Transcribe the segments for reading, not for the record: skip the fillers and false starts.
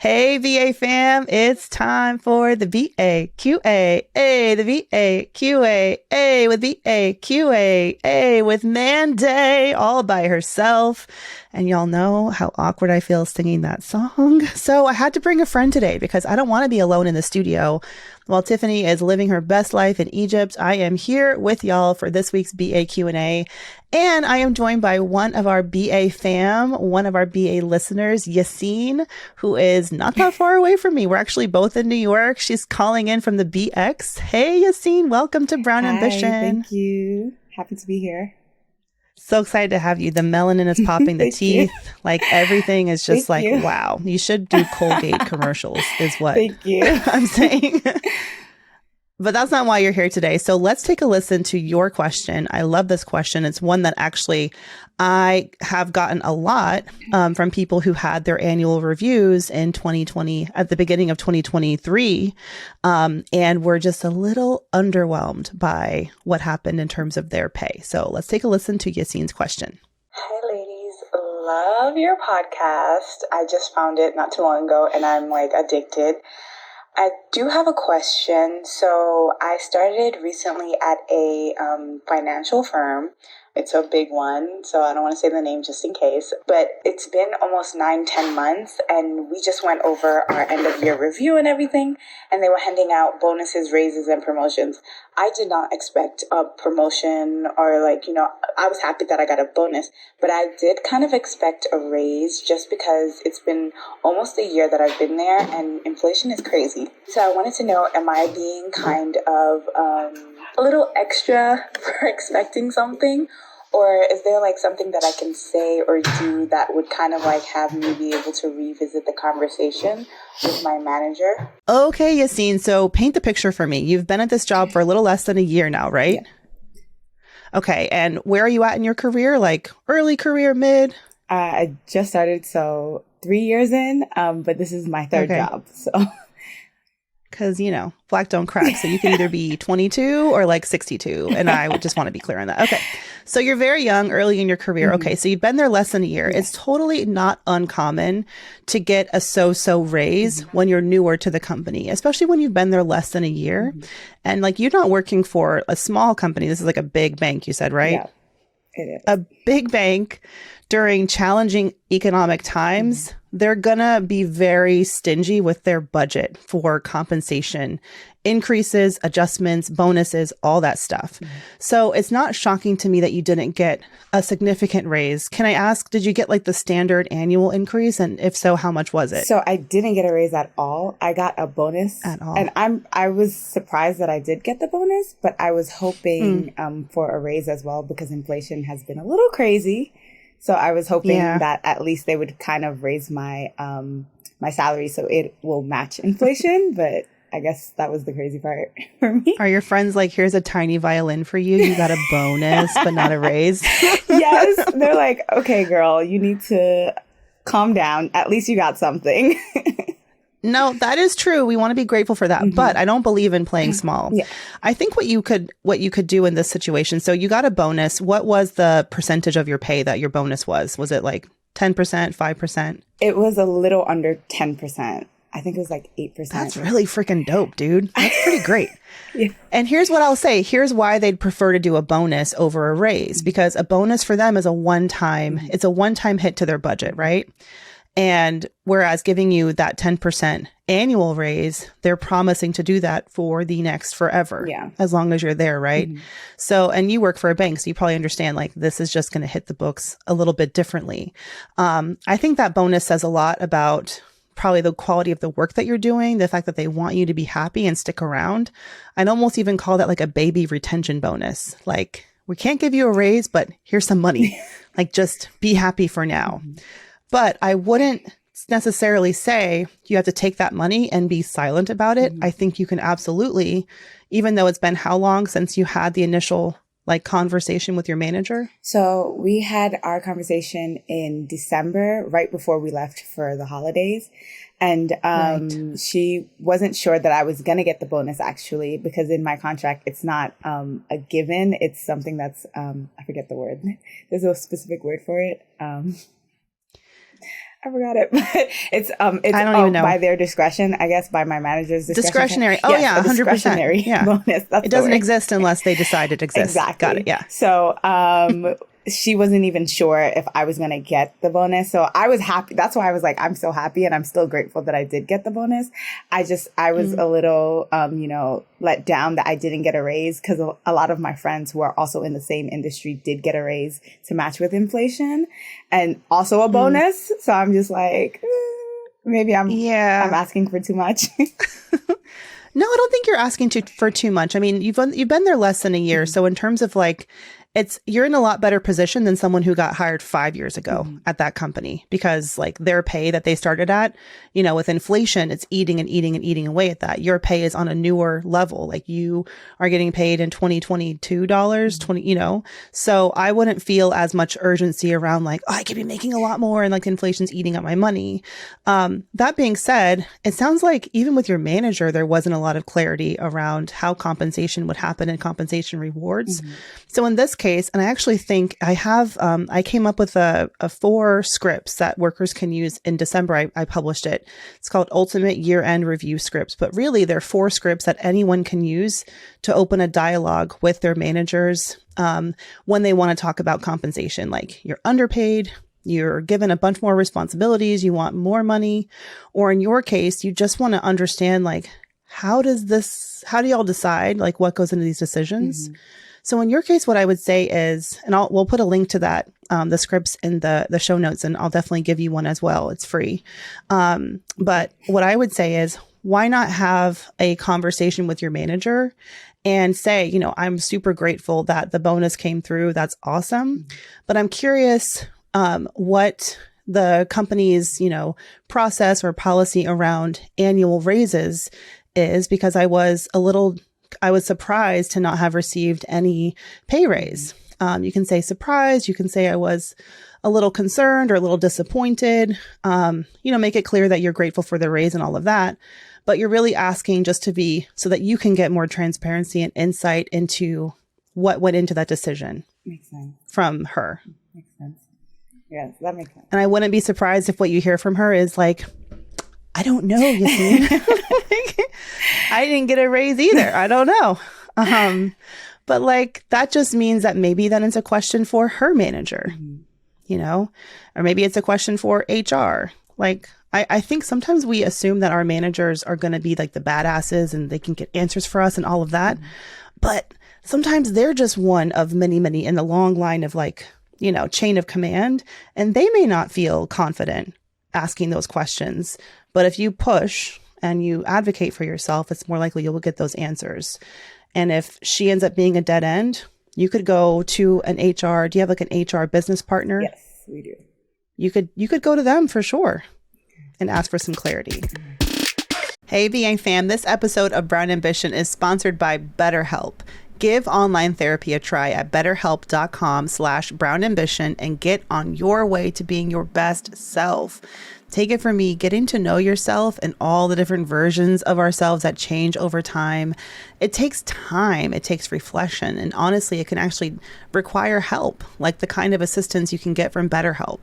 Hey, VA fam, it's time for the VAQA, the VAQA, with VAQA, with Mandi all by herself. And y'all know how awkward I feel singing that song. So I had to bring a friend today because I don't want to be alone in the studio. While Tiffany is living her best life in Egypt, I am here with y'all for this week's BA Q&A. And I am joined by one of our BA fam, one of our BA listeners, Yacine, who is not that far away from me. We're actually both in New York. She's calling in from the BX. Hey, Yacine, welcome to Brown Hi, Ambition. thank you. Happy to be here. So excited to have you. The melanin is popping, the Thank you. teeth, like everything is just Thank like, you. wow, you should do Colgate commercials is what Thank you. I'm saying. But that's not why you're here today. So let's take a listen to your question. I love this question. It's one that actually I have gotten a lot from people who had their annual reviews in 2020, at the beginning of 2023. And were just a little underwhelmed by what happened in terms of their pay. So let's take a listen to Yacine's question. Hi, ladies. Love your podcast. I just found it not too long ago and I'm like addicted. I do have a question. So I started recently at a financial firm. It's a big one, so I don't want to say the name just in case. But it's been almost 9-10 months, and we just went over our end of year review and everything, and they were handing out bonuses, raises, and promotions. I did not expect a promotion or I was happy that I got a bonus, but I did kind of expect a raise just because it's been almost a year that I've been there and inflation is crazy. So I wanted to know, am I being kind of a little extra for expecting something? Or is there like something that I can say or do that would kind of like have me be able to revisit the conversation with my manager? Okay, Yacine. So paint the picture for me. You've been at this job for a little less than a year now, right? Yeah. Okay. And where are you at in your career? Like early career, mid? I just started, so 3 years in, but this is my third job. So Because, black don't crack. So you can either be 22 or like 62. And I would just want to be clear on that. Okay. So you're very young, early in your career. Mm-hmm. Okay. So you've been there less than a year. Yes. It's totally not uncommon to get a so-so raise when you're newer to the company, especially when you've been there less than a year. And like, you're not working for a small company. This is like a big bank, you said, right? Yeah, it is. A big bank during challenging economic times, they're gonna be very stingy with their budget for compensation, increases, adjustments, bonuses, all that stuff. So it's not shocking to me that you didn't get a significant raise. Can I ask, did you get like the standard annual increase? And if so, how much was it? So I didn't get a raise at all. I got a bonus at all. And I was surprised that I did get the bonus, but I was hoping for a raise as well because inflation has been a little crazy. So I was hoping that at least they would kind of raise my my salary so it will match inflation. But I guess that was the crazy part for me. Are your friends like, here's a tiny violin for you. You got a bonus, but not a raise? Yes. They're like, okay, girl, you need to calm down. At least you got something. No, that is true. We want to be grateful for that, but I don't believe in playing small. Yeah. I think what you could do in this situation. So you got a bonus. What was the percentage of your pay that your bonus was? Was it like 10%, 5%? It was a little under 10%. I think it was like 8%. That's really freaking dope, dude. That's pretty great. Yeah. And here's what I'll say. Here's why they'd prefer to do a bonus over a raise, because a bonus for them is it's a one-time hit to their budget, right? And whereas giving you that 10% annual raise, they're promising to do that for the next forever. Yeah. As long as you're there, right? So, and you work for a bank, so you probably understand like this is just going to hit the books a little bit differently. I think that bonus says a lot about probably the quality of the work that you're doing, the fact that they want you to be happy and stick around. I'd almost even call that like a baby retention bonus. Like, we can't give you a raise, but here's some money. Like, just be happy for now. But I wouldn't necessarily say you have to take that money and be silent about it. I think you can absolutely, even though it's been how long since you had the initial like conversation with your manager? So we had our conversation in December, right before we left for the holidays. And she wasn't sure that I was going to get the bonus, actually, because in my contract, it's not a given. It's something that's, I forget the word. There's a specific word for it. I forgot it. But it's I don't even know. By their discretion, I guess, by my manager's discretion. Discretionary. Oh, yes, yeah, 100%. Discretionary bonus. That's it doesn't exist unless they decide it exists. Exactly. Got it. Yeah. So she wasn't even sure if I was going to get the bonus. So I was happy. That's why I was like, I'm so happy. And I'm still grateful that I did get the bonus. I was a little, let down that I didn't get a raise because a lot of my friends who are also in the same industry did get a raise to match with inflation and also a bonus. So I'm just like, maybe I'm asking for too much. No, I don't think you're asking for too much. I mean, you've been there less than a year. So in terms of like, you're in a lot better position than someone who got hired 5 years ago at that company, because like their pay that they started at, with inflation, it's eating and eating and eating away at that. Your pay is on a newer level. Like you are getting paid in $2022, so I wouldn't feel as much urgency around like, oh, I could be making a lot more and like inflation's eating up my money. That being said, it sounds like even with your manager, there wasn't a lot of clarity around how compensation would happen and compensation rewards. So in this case, and I actually think I have, I came up with a 4 scripts that workers can use in December. I published it. It's called Ultimate Year-End Review Scripts, but really they're 4 scripts that anyone can use to open a dialogue with their managers when they want to talk about compensation. Like you're underpaid, you're given a bunch more responsibilities, you want more money, or in your case, you just want to understand like, how do y'all decide like what goes into these decisions? So in your case, what I would say is, and we'll put a link to that, the scripts in the show notes, and I'll definitely give you one as well. It's free. But what I would say is, why not have a conversation with your manager and say, I'm super grateful that the bonus came through. That's awesome. But I'm curious, what the company's, process or policy around annual raises is, because I was surprised to not have received any pay raise. You can say surprised. You can say I was a little concerned or a little disappointed. Make it clear that you're grateful for the raise and all of that. But you're really asking just to be so that you can get more transparency and insight into what went into that decision. Makes sense. From her. Makes sense. Yes, that makes sense. And I wouldn't be surprised if what you hear from her is like, I don't know, Yacine. I didn't get a raise either. I don't know. But like, that just means that maybe then it's a question for her manager, or maybe it's a question for HR. Like, I think sometimes we assume that our managers are going to be like the badasses and they can get answers for us and all of that. But sometimes they're just one of many, many in the long line of like, chain of command, and they may not feel confident asking those questions. But if you push and you advocate for yourself, it's more likely you will get those answers. And if she ends up being a dead end, you could go to an HR. Do you have like an HR business partner? Yes, we do. You could go to them for sure and ask for some clarity. Hey, VA fam, this episode of Brown Ambition is sponsored by BetterHelp. Give online therapy a try at betterhelp.com/brownambition and get on your way to being your best self. Take it from me, getting to know yourself and all the different versions of ourselves that change over time. It takes time, it takes reflection, and honestly, it can actually require help, like the kind of assistance you can get from BetterHelp.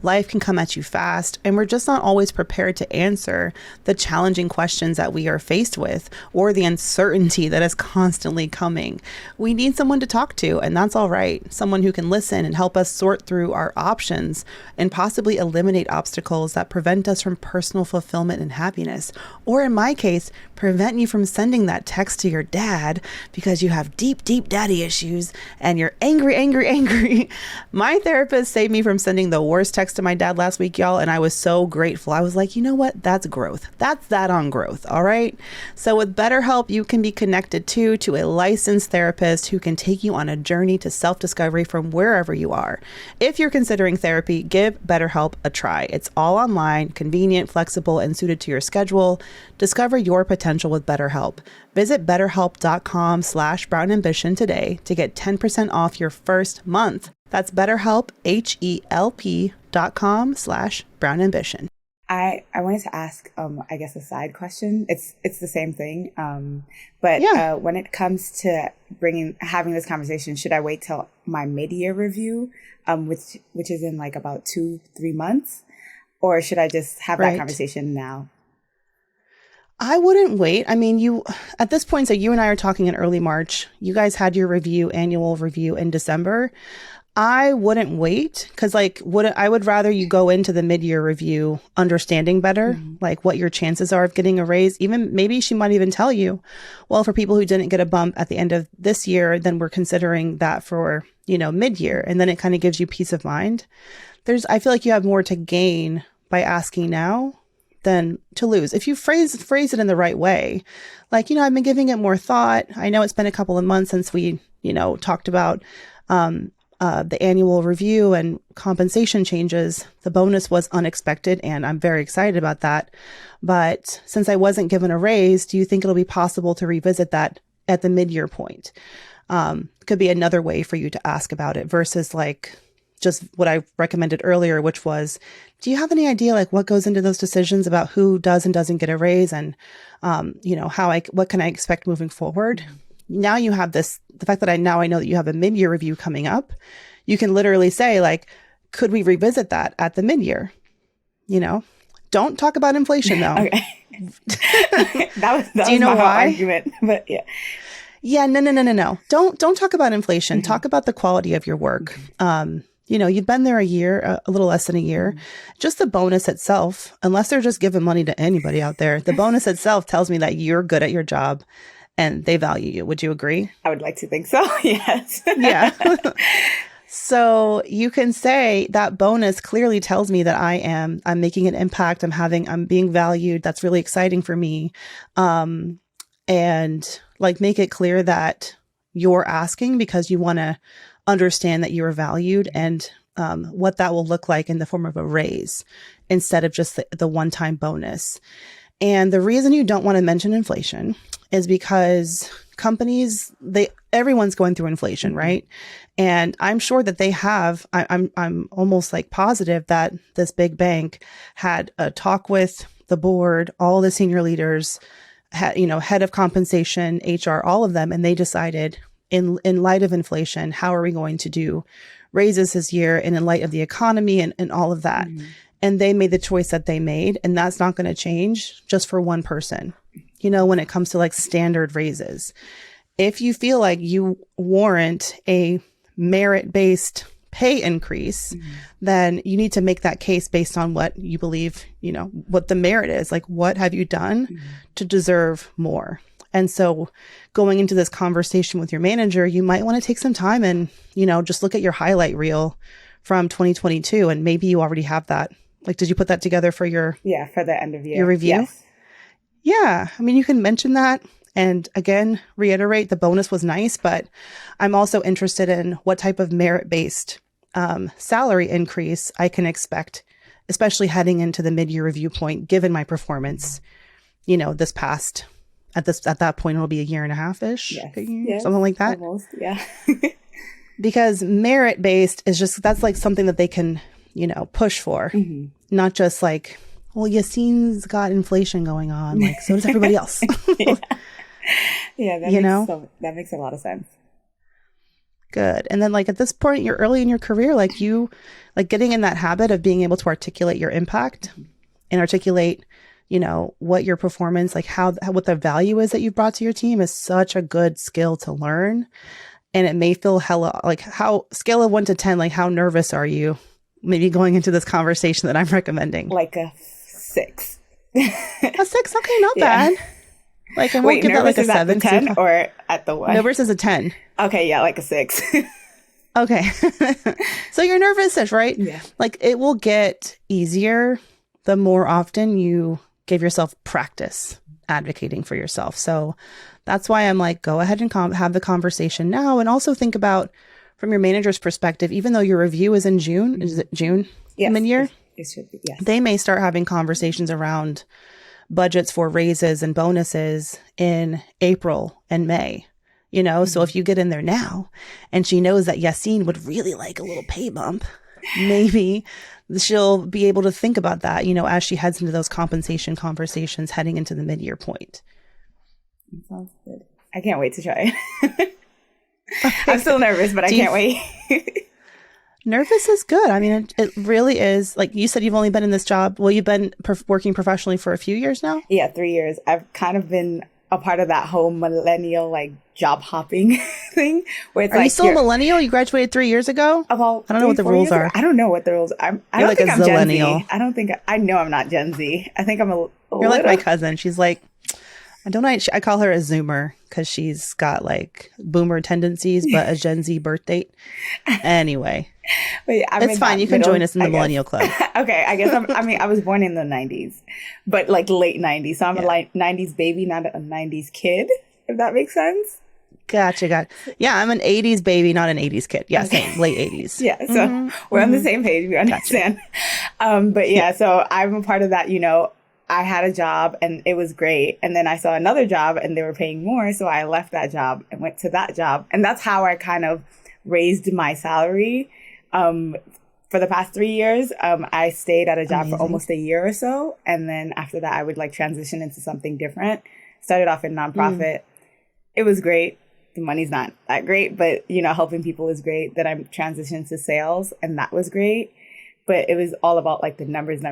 Life can come at you fast, and we're just not always prepared to answer the challenging questions that we are faced with or the uncertainty that is constantly coming. We need someone to talk to, and that's all right. Someone who can listen and help us sort through our options and possibly eliminate obstacles that prevent us from personal fulfillment and happiness. Or in my case, prevent you from sending that text to your dad because you have deep, deep daddy issues and you're angry, angry, angry. My therapist saved me from sending the worst text to my dad last week, y'all, and I was so grateful. I was like, you know what? That's growth. That's that on growth, all right? So with BetterHelp, you can be connected to a licensed therapist who can take you on a journey to self-discovery from wherever you are. If you're considering therapy, give BetterHelp a try. It's all online, convenient, flexible, and suited to your schedule. Discover your potential with BetterHelp. Visit betterhelp.com/brownambition today to get 10% off your first month. That's BetterHelp, HELP.com/brownambition. I wanted to ask, I guess a side question. It's the same thing. But when it comes to having this conversation, should I wait till my mid-year review, which is in like about 2-3 months? Or should I just have that Right. conversation now? I wouldn't wait. I mean, you at this point, so you and I are talking in early March. You guys had your annual review in December. I wouldn't wait because I would rather you go into the mid-year review understanding better, like what your chances are of getting a raise. Even maybe she might even tell you, well, for people who didn't get a bump at the end of this year, then we're considering that for, mid-year. And then it kind of gives you peace of mind. I feel like you have more to gain by asking now than to lose. If you phrase it in the right way, like, I've been giving it more thought. I know it's been a couple of months since we, talked about the annual review and compensation changes. The bonus was unexpected and I'm very excited about that. But since I wasn't given a raise, do you think it'll be possible to revisit that at the mid-year point? Could be another way for you to ask about it versus like just what I recommended earlier, which was, do you have any idea like what goes into those decisions about who does and doesn't get a raise and, what can I expect moving forward? Now you have the fact that I know that you have a mid-year review coming up. You can literally say like, could we revisit that at the mid-year? Don't talk about inflation though. Okay. that was Do you know my whole why? argument, but yeah. Yeah, no. Don't talk about inflation. Talk about the quality of your work. You've been there a little less than a year. Just the bonus itself, unless they're just giving money to anybody out there, the bonus itself tells me that you're good at your job and they value you. Would you agree? I would like to think so. Yes. Yeah. So you can say that bonus clearly tells me that I'm making an impact. I'm being valued. That's really exciting for me. And like make it clear that you're asking because you want to understand that you are valued and what that will look like in the form of a raise instead of just the one-time bonus. And the reason you don't want to mention inflation is because companies, everyone's going through inflation, right? And I'm sure that they have, I'm almost like positive that this big bank had a talk with the board, all the senior leaders, head of compensation, HR, all of them. And they decided in light of inflation, how are we going to do raises this year and in light of the economy and all of that. And they made the choice that they made. And that's not going to change just for one person, when it comes to like standard raises. If you feel like you warrant a merit-based pay increase, then you need to make that case based on what you believe, what the merit is. Like, what have you done to deserve more? And so going into this conversation with your manager, you might want to take some time and, just look at your highlight reel from 2022. And maybe you already have that. Like, did you put that together for for the end of year, your review? Yes. Yeah. I mean, you can mention that. And again, reiterate the bonus was nice, but I'm also interested in what type of merit-based salary increase I can expect, especially heading into the mid-year review point, given my performance, this past, at that point, it'll be a year and a half-ish, Yes. Something like that. Almost, yeah. Because merit-based is that's like something that they can, push for, not just like, well, Yacine's got inflation going on, like so does everybody else. Yeah, that makes a lot of sense. Good. And then like at this point, you're early in your career, like getting in that habit of being able to articulate your impact and articulate, what your performance, like what the value is that you brought to your team is such a good skill to learn. And it may feel how scale of 1 to 10, like how nervous are you maybe going into this conversation that I'm recommending? Like a 6. A 6? Okay, not bad. Like, I won't give that like a 7. At the 10 or at the 1? Nervous is a 10. Okay, yeah, like a 6. Okay. So you're nervous-ish, right? Yeah. Like it will get easier the more often you give yourself practice advocating for yourself. So that's why I'm like, go ahead and have the conversation now. And also think about from your manager's perspective, even though your review is in June, is it June? Yes. Mid-year? It should be, yes. They may start having conversations around budgets for raises and bonuses in April and May, So if you get in there now and she knows that Yacine would really like a little pay bump, maybe she'll be able to think about that, as she heads into those compensation conversations heading into the mid-year point. That sounds good. I can't wait to try it. I'm still nervous, but I can't wait. Nervous is good. I mean, it really is. Like you said, you've only been in this job. Well, you've been working professionally for a few years now? Yeah, 3 years. I've kind of been a part of that whole millennial like job hopping thing where it's Are like you still a millennial? You graduated 3 years ago? About I don't know what the rules are. I don't know what the rules are. I You're don't like think a I'm Gen zillennial. Z. I don't think I know I'm not Gen Z. I think I'm a You're like my cousin. She's like, I call her a Zoomer because she's got like boomer tendencies, but a Gen Z birth date. Anyway, yeah, it's fine. You can join us in the millennial club. Okay, I guess I was born in the 90s, but like late 90s. So I'm a 90s baby, not a 90s kid, if that makes sense. Gotcha. Yeah, I'm an 80s baby, not an 80s kid. Yeah, Okay. same, late 80s. Yeah, so we're on the same page. We understand. Gotcha. But yeah, so I'm a part of that, I had a job and it was great. And then I saw another job and they were paying more. So I left that job and went to that job. And that's how I kind of raised my salary. For the past 3 years, I stayed at a job for almost a year or so. And then after that, I would like transition into something different. Started off in nonprofit. It was great. The money's not that great, but helping people is great. Then I transitioned to sales and that was great. But it was all about like the numbers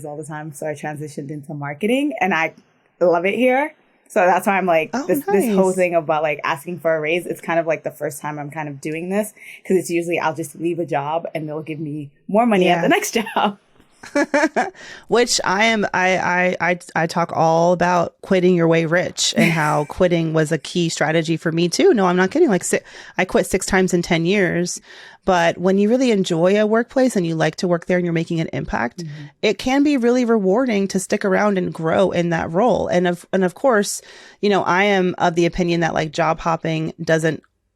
all the time. So I transitioned into marketing and I love it here. So that's why I'm like, this whole thing about like asking for a raise, it's kind of like the first time I'm kind of doing this because it's usually I'll just leave a job and they'll give me more money at the next job. Which I talk all about quitting your way rich and how quitting was a key strategy for me too. No, I'm not kidding. Like I quit 6 times in 10 years. But when you really enjoy a workplace and you like to work there and you're making an impact, it can be really rewarding to stick around and grow in that role. And of course, I am of the opinion that like job hopping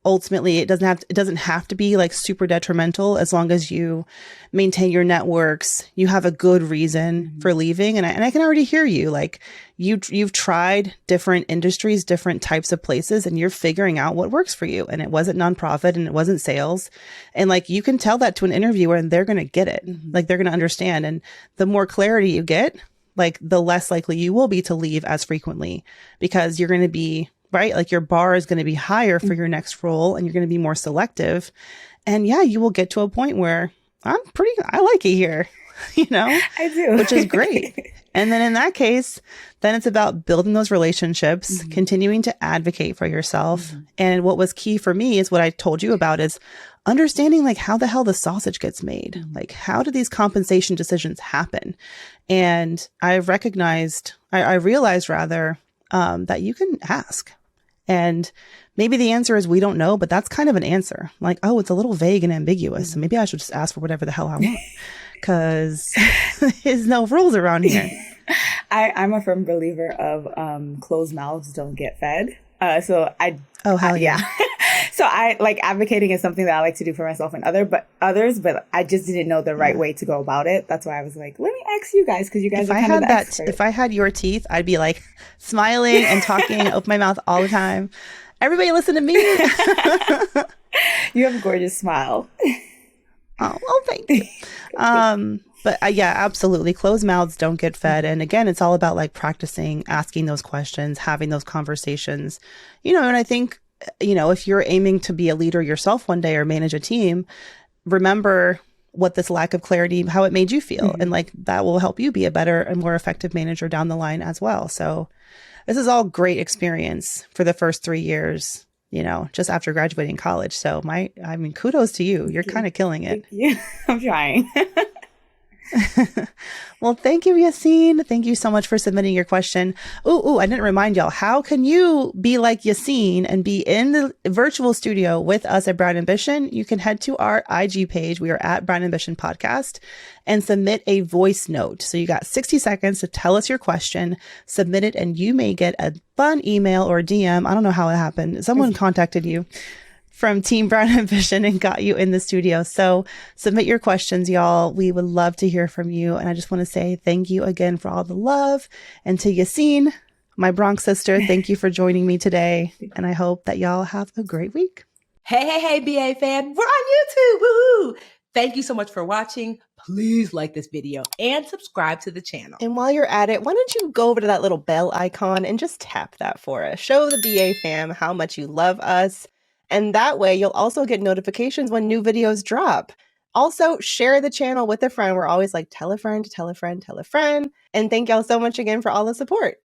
ultimately, it doesn't have to be like super detrimental as long as you maintain your networks, you have a good reason for leaving. And I can already hear you, like you've tried different industries, different types of places, and you're figuring out what works for you. And it wasn't nonprofit and it wasn't sales. And like, you can tell that to an interviewer and they're going to get it. Like they're going to understand. And the more clarity you get, like the less likely you will be to leave as frequently because you're going to be right? Like your bar is going to be higher for your next role and you're going to be more selective. And yeah, you will get to a point where I like it here, I do, which is great. And then in that case, then it's about building those relationships, continuing to advocate for yourself. And what was key for me is what I told you about is understanding like how the hell the sausage gets made. Like how do these compensation decisions happen? And I realized rather, that you can ask. And maybe the answer is we don't know, but that's kind of an answer. Like, oh, it's a little vague and ambiguous. So maybe I should just ask for whatever the hell I want because there's no rules around here. I'm a firm believer of closed mouths don't get fed. Oh, hell yeah. So I like advocating is something that I like to do for myself and others, but I just didn't know the right way to go about it. That's why I was like, let me ask you guys because you guys are kind of the experts. If I had your teeth, I'd be like smiling and talking, open my mouth all the time. Everybody listen to me. You have a gorgeous smile. Oh, well, thank you. But yeah, absolutely. Closed mouths don't get fed. And again, it's all about like practicing, asking those questions, having those conversations, and I think, if you're aiming to be a leader yourself one day or manage a team, remember what this lack of clarity, how it made you feel. And like that will help you be a better and more effective manager down the line as well. So this is all great experience for the first 3 years, just after graduating college. So kudos to you. You're kind of killing it. Yeah, I'm trying. Well, thank you, Yacine. Thank you so much for submitting your question. I didn't remind y'all. How can you be like Yacine and be in the virtual studio with us at Brown Ambition? You can head to our IG page. We are at Brown Ambition Podcast and submit a voice note. So you got 60 seconds to tell us your question, submit it, and you may get a fun email or DM. I don't know how it happened. Someone contacted you from Team Brown Ambition and got you in the studio. So submit your questions, y'all. We would love to hear from you. And I just want to say thank you again for all the love. And to Yacine, my Bronx sister, thank you for joining me today. And I hope that y'all have a great week. Hey, BA fam. We're on YouTube. Woohoo! Thank you so much for watching. Please like this video and subscribe to the channel. And while you're at it, why don't you go over to that little bell icon and just tap that for us. Show the BA fam how much you love us. And that way you'll also get notifications when new videos drop. Also, share the channel with a friend. We're always like, tell a friend, tell a friend, tell a friend. And thank y'all so much again for all the support.